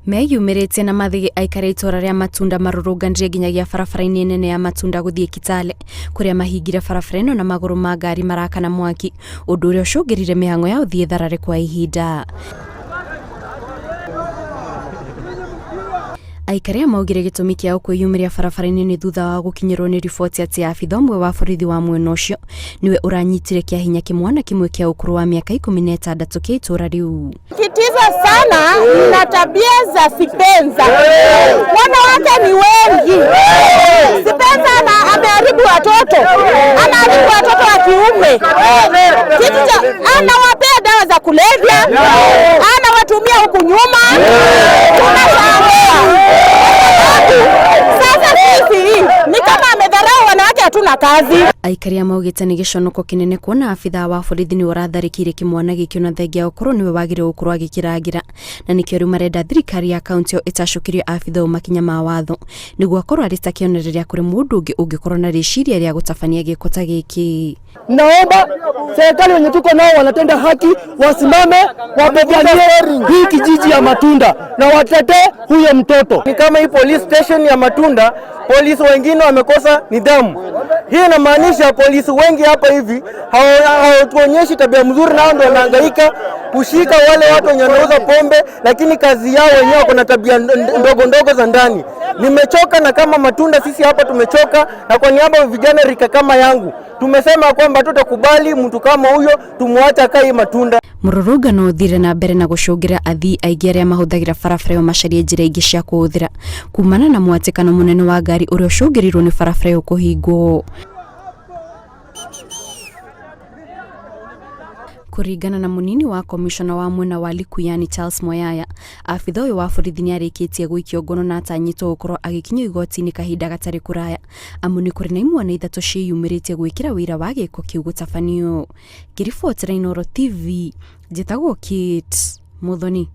Meyumĩrĩtie na mathigi Aikari itũra rĩa matunda marũrũnganire nginyagia barabara-inĩ nene ya matunda gũthiĩ Kitale kũrĩa mahingire barabara ĩno na magũrũ ma ngari marakana mwaki, ũndũ ũrĩa ũcũngĩrĩire mĩhang'o ya ũthiĩ tharare kwa ihinda. Aikari maugire gĩtũmi kĩao kwĩyumĩria barabara-inĩ nĩ thutha wa gũkinyĩrwo nĩ riboti atĩ abitha ũmwe wa borithi wa mwena ũcio niwe ũranyitire kĩahinya kĩmwana kĩmwe kĩa ũkũrũ wa mĩaka 16 kĩa itũra rĩu. Kitiza sana na tabia za Sipenza. Wanawake ni wengi. Sipenza ameharibu watoto. Anaharibu watoto wa kiume. Anawapea dawa za kulevya. Anawatumia huku nyuma. Sasa sisi ni kama amedharau wanawake, hatuna kazi. Aikari maugite nĩ gĩconoko kĩnene kuona abitha wa borithi nĩ ũratharĩkĩire kĩmwana gĩkĩo na thengia ũkorwo niwe wagĩrĩirwo gũkorwo agĩkĩrangĩra, na nĩkĩo rĩu marenda thirikari ya kaunti ĩtacũkĩrio abitha makinya ma watho nĩguo akorwo arĩ ta kĩonereria kũrĩ mũndũ ũngĩ ũngĩkorwo na rĩciria rĩa gũtabania gĩko ta gĩkĩ. Naomba serikali wenye tuko nao wanatenda haki wasimame wapiganie hii kijiji ya matunda na watetee huyo mtoto. Ni kama hii police station ya matunda, polisi wengine wamekosa nidhamu. Hii inamaanisha polisi wengi hapa hivi hawatuonyeshi tabia mzuri, nao ndio wanahangaika kushika wale watu wenye wanauza pombe, lakini kazi yao wenyewe wako na tabia ndogo ndogo za ndani. Nimechoka na kama matunda sisi hapa tumechoka, na kwa niaba ya vijana rika kama yangu tumesema kwamba tutakubali mtu kama huyo tumwacha kai matunda. Mũrũrũngano ũthire na mbere na gũcũngĩra athii aingĩ arĩa mahũthagĩra barabara ĩyo macarie njĩra ingĩ cia kũhũthĩra kumana na mwatĩkano mũnene wa ngari ũrĩa ũcũngĩrĩirwo nĩ barabara ĩyo kũhingwo. Kuringana na munini wa komishona wa mwena wa Likuyani Charles Moyaya, abitha ũyũ wa borithi nĩ arĩkĩtie gũikio ngono na atanyitwo gũkorwo agĩkinyio igoti-inĩ kahinda gatarĩ kũraya, amu nĩ kũrĩ na imwana ithatũ ciĩyumĩrĩtie gwĩkĩra wĩra wa gĩko kĩu gũtabanio. Ngĩribotera Inooro TV, njĩtagwo Kate Muthoni.